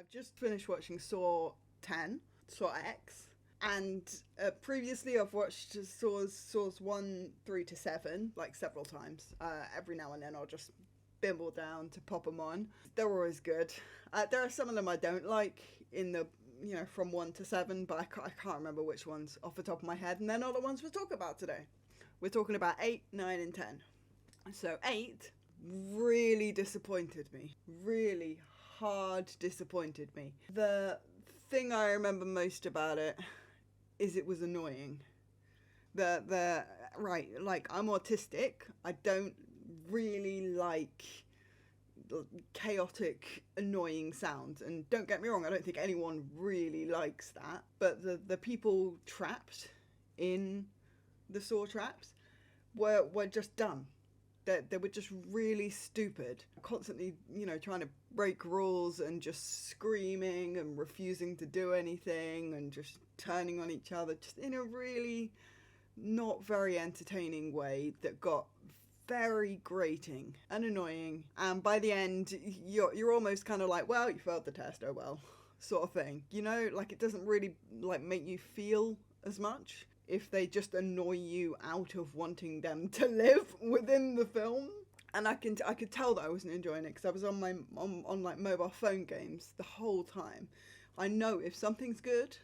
I've just finished watching Saw 10, Saw X, and previously I've watched Saws 1, 3 to 7, like several times. Every now and then I'll just bimble down to pop them on. They're always good. There are some of them I don't like in the, from 1 to 7, but I can't remember which ones off the top of my head, and they're not the ones we're talking about today. We're talking about 8, 9, and 10. So 8 really disappointed me. Really hard disappointed me. The thing I remember most about it is it was annoying. Right, like, I'm autistic. I don't really like chaotic, annoying sounds. And don't get me wrong, I don't think anyone really likes that. But the people trapped in the Saw traps were just dumb. They were just really stupid. Constantly, trying to break rules and just screaming and refusing to do anything and just turning on each other, just in a really not very entertaining way that got very grating and annoying. And by the end, you're almost kind of like, well, you failed the test, oh well, sort of thing. Like, it doesn't really make you feel as much if they just annoy you out of wanting them to live within the film. And I could tell that I wasn't enjoying it because I was on my like mobile phone games the whole time. I know if something's good,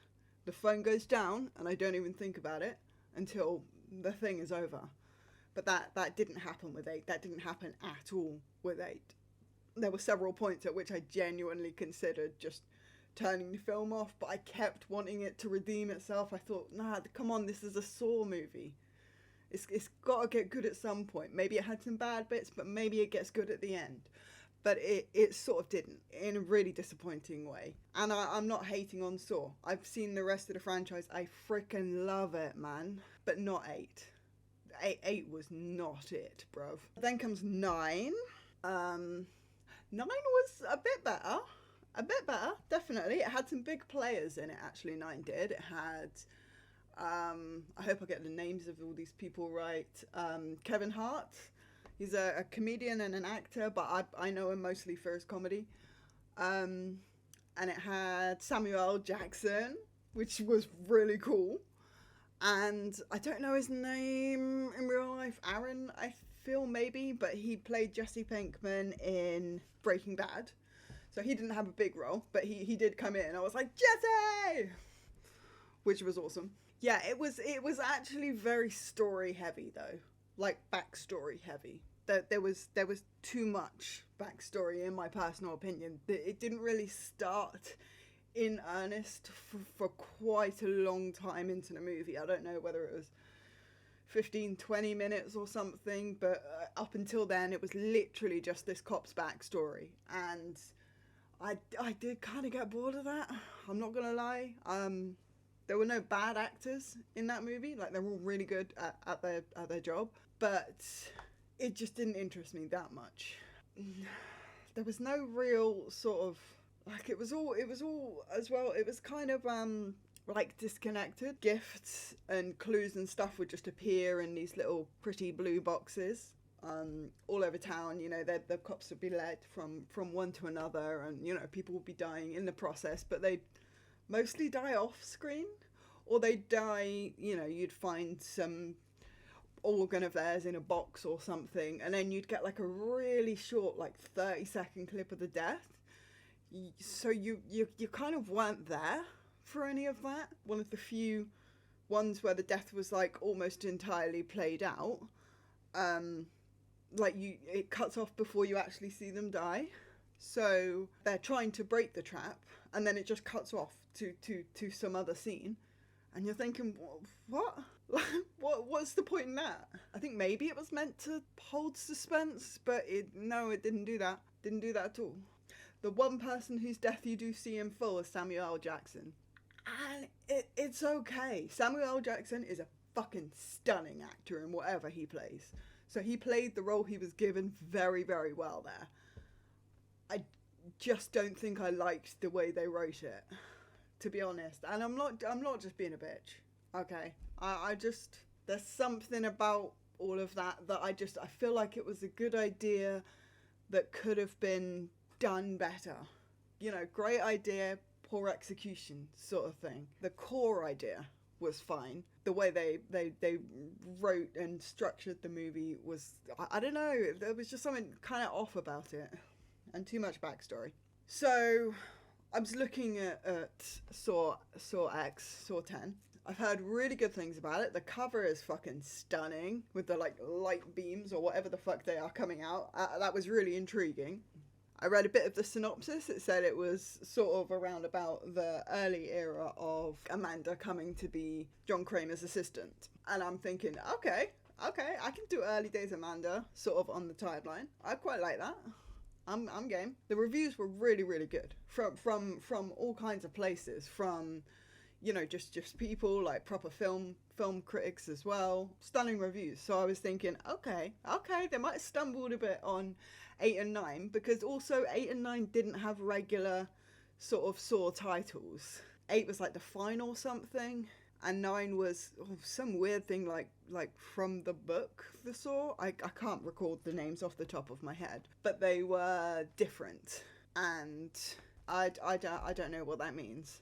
the phone goes down and I don't even think about it until the thing is over. But that didn't happen with 8. That didn't happen at all with 8. There were several points at which I genuinely considered just turning the film off, but I kept wanting it to redeem itself. I thought, nah, come on, this is a Saw movie. It's got to get good at some point. Maybe it had some bad bits, but maybe it gets good at the end. But it sort of didn't, in a really disappointing way. And I'm not hating on Saw. I've seen the rest of the franchise. I freaking love it, man. But not 8. 8 was not it, bruv. Then comes 9. 9 was a bit better. Definitely. It had some big players in it, actually, 9 did. It had, I hope I get the names of all these people right. Kevin Hart. He's a comedian and an actor, but I know him mostly for his comedy. And it had Samuel L. Jackson, which was really cool. And I don't know his name in real life. Aaron, I feel, maybe, but he played Jesse Pinkman in Breaking Bad. So he didn't have a big role, but he did come in. I was like, Jesse! Which was awesome. Yeah, it was actually very story heavy though. Like backstory heavy. There was too much backstory in my personal opinion. It didn't really start in earnest for quite a long time into the movie. I don't know whether it was 15-20 minutes or something, but up until then it was literally just this cop's backstory, and I did kind of get bored of that. I'm not gonna lie. There were no bad actors in that movie. Like, they're all really good at their job, but it just didn't interest me that much. There was no real sort of, like, it was all as well. It was kind of like disconnected. Gifts and clues and stuff would just appear in these little pretty blue boxes all over town. The cops would be led from one to another, and people would be dying in the process, but they mostly die off screen, or they die, you'd find some organ of theirs in a box or something, and then you'd get like a really short, like 30-second clip of the death. So you kind of weren't there for any of that. One of the few ones where the death was like almost entirely played out. It cuts off before you actually see them die. So they're trying to break the trap, and then it just cuts off to some other scene, and you're thinking, what? What's the point in that? I think maybe it was meant to hold suspense, but it didn't do that. Didn't do that at all. The one person whose death you do see in full is Samuel L. Jackson. And it's okay. Samuel L. Jackson is a fucking stunning actor in whatever he plays. So he played the role he was given very, very well there. I just don't think I liked the way they wrote it, to be honest. And I'm not just being a bitch. Okay. I just, there's something about all of that I feel like it was a good idea that could have been done better. great idea, poor execution sort of thing. The core idea was fine. The way they wrote and structured the movie was, I don't know, there was just something kind of off about it, and too much backstory. So I was looking at Saw X, Saw 10. I've heard really good things about it. The cover is fucking stunning with the like light beams or whatever the fuck they are coming out. That was really intriguing. I read a bit of the synopsis. It said it was sort of around about the early era of Amanda coming to be John Kramer's assistant. And I'm thinking, okay, I can do early days Amanda sort of on the timeline. I quite like that. I'm game. The reviews were really, really good from all kinds of places, from just people, like proper film critics as well. Stunning reviews. So I was thinking, okay, they might have stumbled a bit on 8 and 9, because also 8 and 9 didn't have regular sort of Saw titles. 8 was like the final something, and 9 was some weird thing like from the book, the Saw. I can't recall the names off the top of my head, but they were different, and I don't know what that means.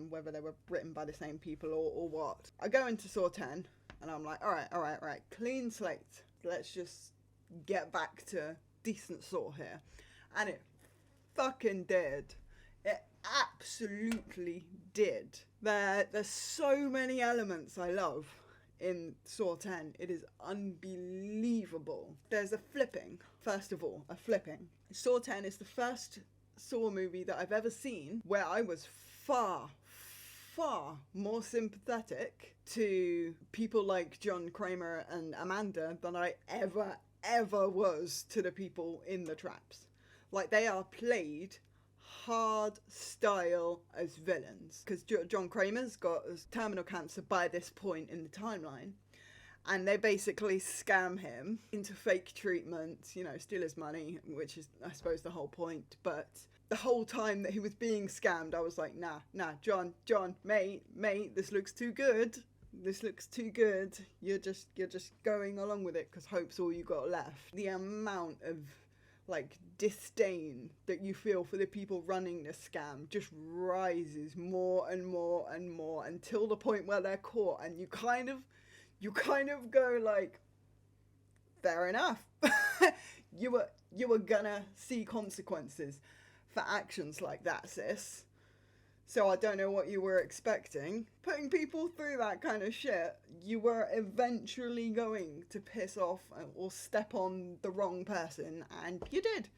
Whether they were written by the same people or what. I go into Saw 10 and I'm like, all right, clean slate. Let's just get back to decent Saw here. And it fucking did. It absolutely did. There's so many elements I love in Saw 10. It is unbelievable. There's a flipping. Saw 10 is the first Saw movie that I've ever seen where I was far more sympathetic to people like John Kramer and Amanda than I ever was to the people in the traps. Like, they are played hard style as villains, because John Kramer's got terminal cancer by this point in the timeline, and they basically scam him into fake treatment, steal his money, which is, I suppose, the whole point. But the whole time that he was being scammed, I was like, nah, John, mate, this looks too good. You're just going along with it because hope's all you got left. The amount of disdain that you feel for the people running this scam just rises more and more and more, until the point where they're caught, and you kind of go like, fair enough. you were gonna see consequences for actions like that, sis. So I don't know what you were expecting. Putting people through that kind of shit, you were eventually going to piss off or step on the wrong person, and you did.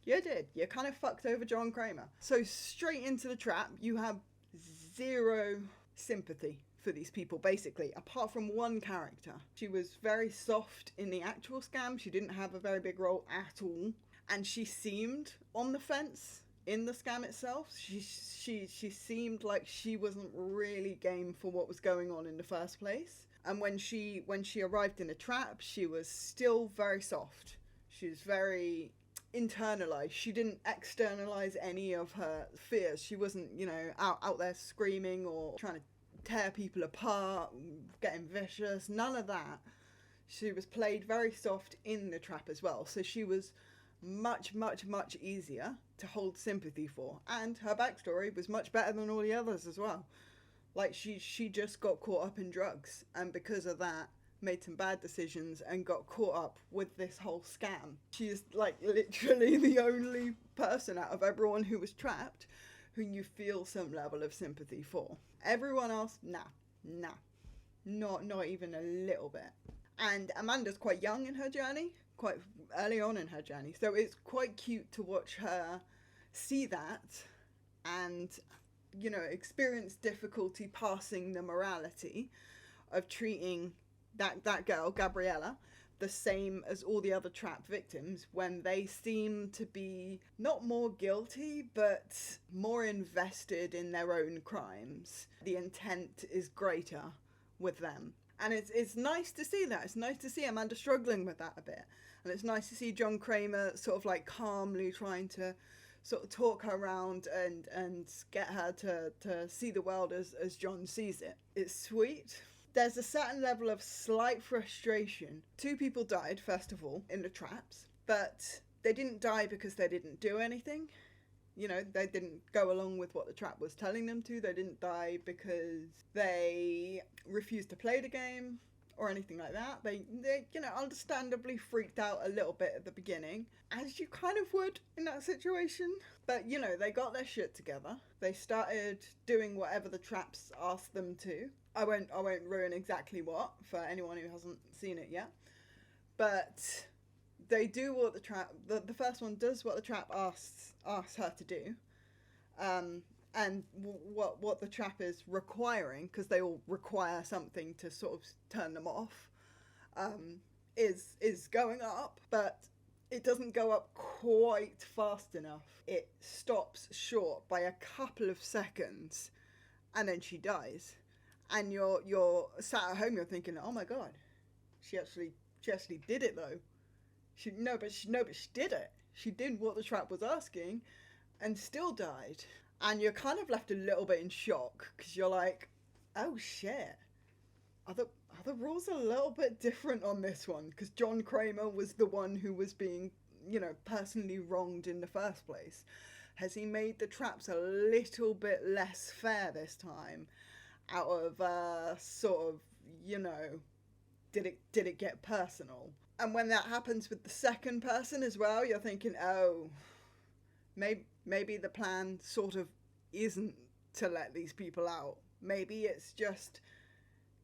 You kind of fucked over John Kramer. So straight into the trap, you have zero sympathy for these people, basically, apart from one character. She was very soft in the actual scam. She didn't have a very big role at all. And she seemed on the fence in the scam itself. She seemed like she wasn't really game for what was going on in the first place. And when she arrived in the trap, she was still very soft. She was very internalized. She didn't externalize any of her fears. She wasn't, out there screaming or trying to tear people apart, getting vicious. None of that. She was played very soft in the trap as well. So she was much easier to hold sympathy for, and her backstory was much better than all the others as well. Like, she just got caught up in drugs, and because of that made some bad decisions and got caught up with this whole scam. She is literally the only person out of everyone who was trapped who you feel some level of sympathy for. Everyone else, nah, not even a little bit. And Amanda's quite young in her journey, quite early on in her journey, so it's quite cute to watch her see that and experience difficulty passing the morality of treating that girl, Gabriella, the same as all the other trap victims, when they seem to be not more guilty but more invested in their own crimes. The intent is greater with them. And it's nice to see that. It's nice to see Amanda struggling with that a bit. And it's nice to see John Kramer sort of calmly trying to sort of talk her around and get her to see the world as John sees it. It's sweet. There's a certain level of slight frustration. 2 people died, first of all, in the traps. But they didn't die because they didn't do anything. You know, they didn't go along with what the trap was telling them to. They didn't die because they refused to play the game or anything like that. They you know, understandably freaked out a little bit at the beginning, as you kind of would in that situation. But, you know, they got their shit together. They started doing whatever the traps asked them to. I won't ruin exactly what for anyone who hasn't seen it yet. But they do what the trap, the first one does what the trap asks her to do, and what the trap is requiring, because they all require something to sort of turn them off, is going up, but it doesn't go up quite fast enough. It stops short by a couple of seconds, and then she dies, and you're sat at home, you're thinking, oh my god, she actually did it though. She did it. She did what the trap was asking and still died. And you're kind of left a little bit in shock, because you're like, oh shit. Are the rules a little bit different on this one? Because John Kramer was the one who was being, you know, personally wronged in the first place. Has he made the traps a little bit less fair this time? Out of sort of, you know, did it get personal? And when that happens with the second person as well, you're thinking, oh, maybe the plan sort of isn't to let these people out. Maybe it's just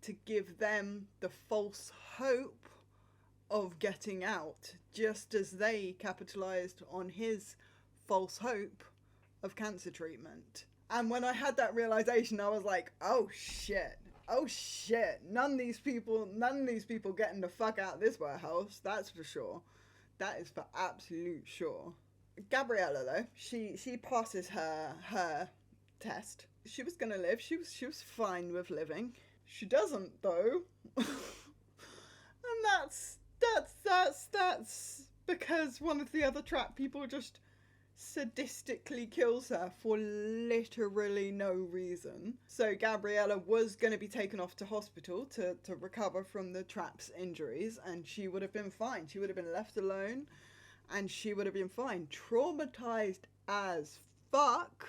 to give them the false hope of getting out, just as they capitalized on his false hope of cancer treatment. And when I had that realization, I was like, oh shit, none of these people getting the fuck out of this warehouse, that's for sure. That is for absolute sure. Gabriella, though, she passes her test. She was gonna live. She was fine with living. She doesn't, though. And that's because one of the other trap people just sadistically kills her for literally no reason. So Gabriella was going to be taken off to hospital to recover from the trap's injuries, and she would have been fine. She would have been left alone, and she would have been fine. Traumatized as fuck,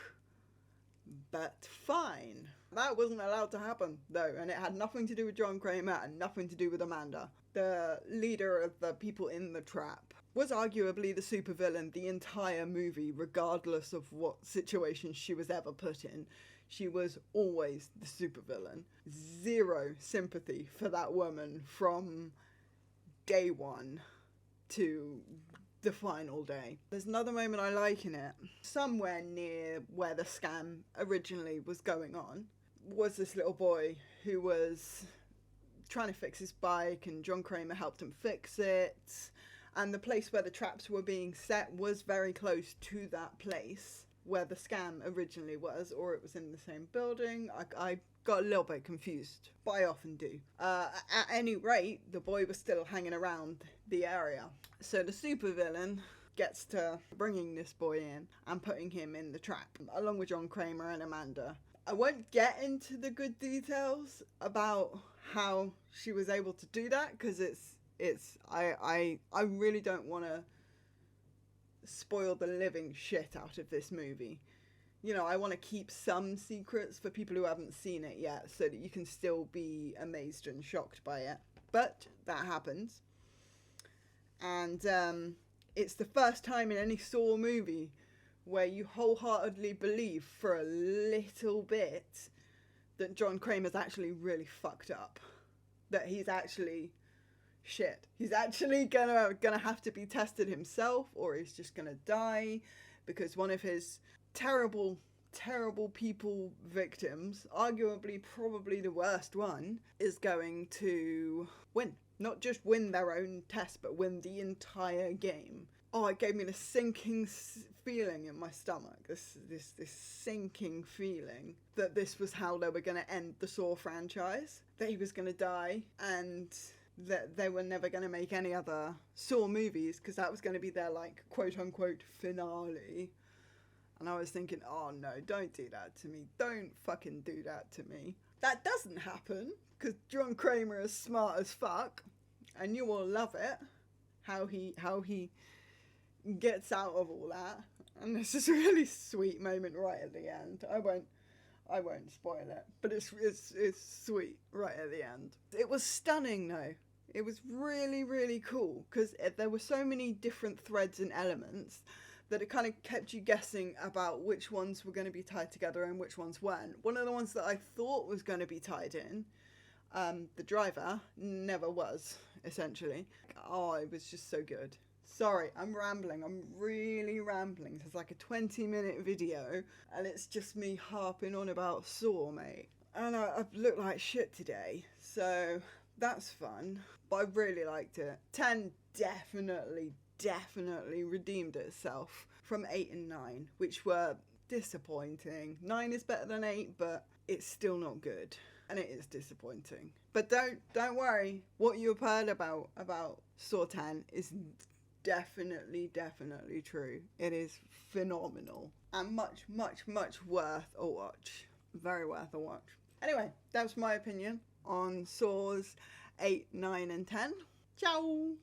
but fine. That wasn't allowed to happen, though, and it had nothing to do with John Kramer and nothing to do with Amanda. The leader of the people in the trap was arguably the supervillain the entire movie, regardless of what situation she was ever put in. She was always the supervillain. Zero sympathy for that woman from day one to the final day. There's another moment I like in it. Somewhere near where the scam originally was going on was this little boy who was trying to fix his bike, and John Kramer helped him fix it. And the place where the traps were being set was very close to that place where the scam originally was, or it was in the same building. I got a little bit confused, but I often do. At any rate, the boy was still hanging around the area. So the supervillain gets to bringing this boy in and putting him in the trap, along with John Kramer and Amanda. I won't get into the good details about how she was able to do that, because I really don't want to spoil the living shit out of this movie. You know, I want to keep some secrets for people who haven't seen it yet, so that you can still be amazed and shocked by it. But that happens. And it's the first time in any Saw movie where you wholeheartedly believe for a little bit that John Kramer's actually really fucked up. That he's actually shit. He's actually gonna have to be tested himself, or he's just gonna die because one of his terrible people victims, arguably probably the worst one, is going to win. Not just win their own test, but win the entire game. Oh, it gave me the sinking feeling in my stomach. This sinking feeling that this was how they were going to end the Saw franchise. That he was going to die, and that they were never going to make any other Saw movies, because that was going to be their, like, quote-unquote finale. And I was thinking, oh no, don't do that to me. Don't fucking do that to me. That doesn't happen, because John Kramer is smart as fuck, and you will love it. How he gets out of all that, and there's this really sweet moment right at the end. I won't spoil it, but it's sweet right at the end. It was stunning though. It was really, really cool because there were so many different threads and elements that it kind of kept you guessing about which ones were going to be tied together and which ones weren't. One of the ones that I thought was going to be tied in, the driver, never was, essentially. Oh, it was just so good. Sorry, I'm rambling. I'm really rambling. It's like a 20-minute video, and it's just me harping on about Saw, mate. And I've looked like shit today, so that's fun. But I really liked it. 10 definitely redeemed itself from 8 and 9, which were disappointing. 9 is better than 8, but it's still not good, and it is disappointing. But don't worry. What you've heard about Saw 10 is definitely true. It is phenomenal and much worth a watch. Very worth a watch. Anyway, that's my opinion on Saws 8, 9 and 10. Ciao!